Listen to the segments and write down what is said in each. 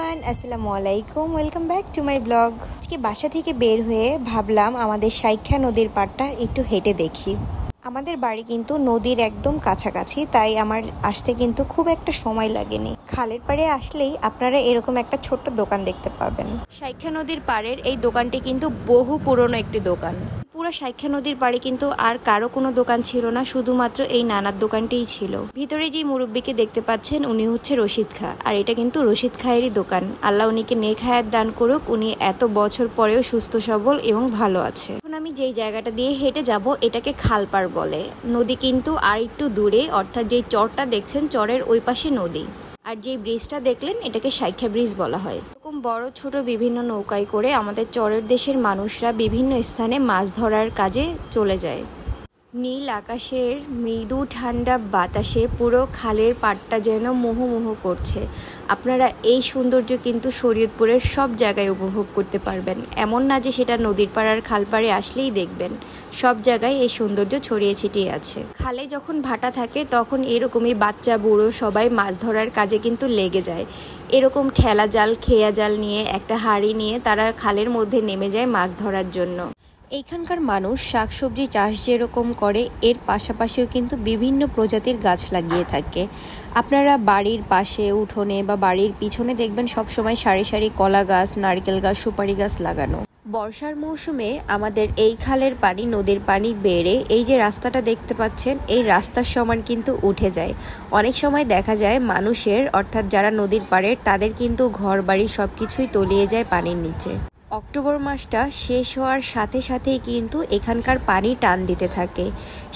Everyone, আসসালামু আলাইকুম। Welcome back to my blog. আজকে বাসা থেকে বের হয়ে ভাবলাম আমাদের সাইখ্যা নদীর পাড়টা একটু হেঁটে দেখি। আমাদের বাড়ি কিন্তু নদীর একদম কাছাকাছি, তাই আমার আসতে কিন্তু খুব একটা সময় লাগেনি। খালের পাড়ে আসলেই আপনারা এরকম একটা ছোট্ট দোকান দেখতে পাবেন। সাইখ্যা নদীর পাড়ের এই দোকানটি কিন্তু বহু পুরনো একটি দোকান। পুরো সাইখ্যা নদীর পাড়ে কিন্তু আর কারো কোনো দোকান ছিল না, শুধুমাত্র এই নানার দোকানটিই ছিল। ভিতরে যে মুরব্বীকে দেখতে পাচ্ছেন উনি হচ্ছে রশিদ খা, আর এটা কিন্তু রশিদ খায়েরই দোকান। আল্লাহ উনিকে নেক হায়াত দান করুক, উনি এত বছর পরেও সুস্থ সবল এবং ভালো আছে। এখন আমি যেই জায়গাটা দিয়ে হেঁটে যাব এটাকে খালপাড় বলে। নদী কিন্তু আর একটু দূরে, অর্থাৎ যেই চরটা দেখছেন চরের ওই পাশে নদী। আর যে ব্রিজটা দেখলেন এটাকে সাইখ্যা ব্রিজ বলা হয়। এরকম বড় ছোট বিভিন্ন নৌকায় করে আমাদের চরের দেশের মানুষরা বিভিন্ন স্থানে মাছ ধরার কাজে চলে যায়। নীল আকাশের মৃদু ঠান্ডা বাতাসে পুরো খালের পাড়টা যেন মোহমোহ করছে। আপনারা এই সৌন্দর্য কিন্তু শরীয়তপুরের সব জায়গায় উপভোগ করতে পারবেন। এমন না যে সেটা নদীর পাড় আর খাল পাড়ে আসলেই দেখবেন, সব জায়গায় এই সৌন্দর্য ছড়িয়ে ছিটিয়ে আছে। খালে যখন ভাটা থাকে তখন এরকমই বাচ্চা বুড়ো সবাই মাছ ধরার কাজে কিন্তু লেগে যায়। এরকম ঠেলা জাল খেয়া জাল নিয়ে একটা হাঁড়ি নিয়ে তারা খালের মধ্যে নেমে যায় মাছ ধরার জন্য। এইখানকার মানুষ শাকসবজি চাষ যেরকম করে এর পাশাপাশিও কিন্তু বিভিন্ন প্রজাতির গাছ লাগিয়ে থাকে। আপনারা বাড়ির পাশে উঠোনে বা বাড়ির পিছনে দেখবেন সবসময় সারি সারি কলা গাছ, নারকেল গাছ, সুপারি গাছ লাগানো। বর্ষার মৌসুমে আমাদের এই খালের পানি, নদীর পানি বেড়ে এই যে রাস্তাটা দেখতে পাচ্ছেন এই রাস্তার সমান কিন্তু উঠে যায়। অনেক সময় দেখা যায় মানুষের, অর্থাৎ যারা নদীর পাড়ের, তাদের কিন্তু ঘর বাড়ি সব কিছুই তলিয়ে যায় পানির নিচে। অক্টোবর মাসটা শেষ হওয়ার সাথে সাথেই কিন্তু এখানকার পানি টান দিতে থাকে।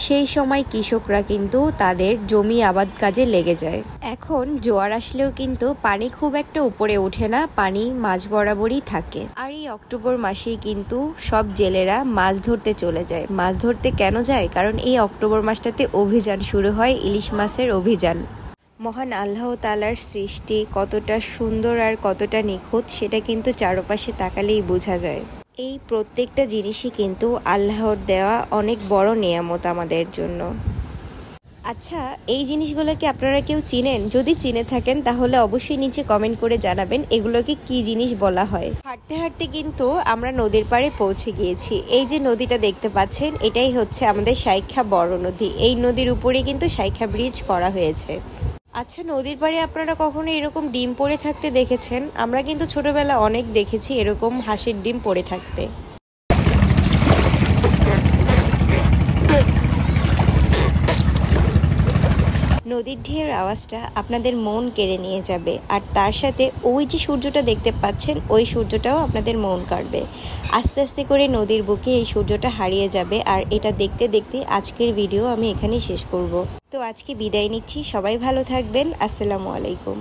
সেই সময় কৃষকরা কিন্তু তাদের জমি আবাদ কাজে লেগে যায়। এখন জোয়ার আসলেও কিন্তু পানি খুব একটা উপরে ওঠে না, পানি মাঝ বরাবরই থাকে। আর এই অক্টোবর মাসেই কিন্তু সব জেলেরা মাছ ধরতে চলে যায়। মাছ ধরতে কেন যায়? কারণ এই অক্টোবর মাসটাতে অভিযান শুরু হয়, ইলিশ মাছের অভিযান। মহান আল্লাহ তাআলার সৃষ্টি কতটা সুন্দর আর কতটা নিখুঁত সেটা কিন্তু চারপাশে তাকালেই বোঝা যায়। এই প্রত্যেকটা জিনিসই কিন্তু আল্লাহর দেওয়া অনেক বড় নিয়ামত আমাদের জন্য। আচ্ছা, এই জিনিসগুলোকে আপনারা কেউ চিনেন? যদি চিনে থাকেন তাহলে অবশ্যই নিচে কমেন্ট করে জানাবেন এগুলোকে কি জিনিস বলা হয়। হাঁটতে হাঁটতে কিন্তু আমরা নদীর পাড়ে পৌঁছে গিয়েছি। এই যে নদীটা দেখতে পাচ্ছেন এটাই হচ্ছে আমাদের সাইখ্যা বড় নদী। এই নদীর উপরে কিন্তু সাইখ্যা ব্রিজ করা হয়েছে। আচ্ছা, নদীর পাড়ে আপনারা কখনো এরকম ডিম পড়ে থাকতে দেখেছেন? আমরা কিন্তু ছোটবেলা অনেক দেখেছি এরকম হাঁসের ডিম পড়ে থাকতে। নদীর ঢেউর আওয়াজটা আপনাদের মন কেড়ে নিয়ে যাবে, আর তার সাথে ওই যে সূর্যটা দেখতে পাচ্ছেন ওই সূর্যটাও আপনাদের মন কাড়বে। আস্তে আস্তে করে নদীর বুকে এই সূর্যটা হারিয়ে যাবে, আর এটা দেখতে দেখতে আজকের ভিডিও আমি এখানেই শেষ করব। তো আজকে বিদায় নিচ্ছি, সবাই ভালো থাকবেন। আসসালামু আলাইকুম।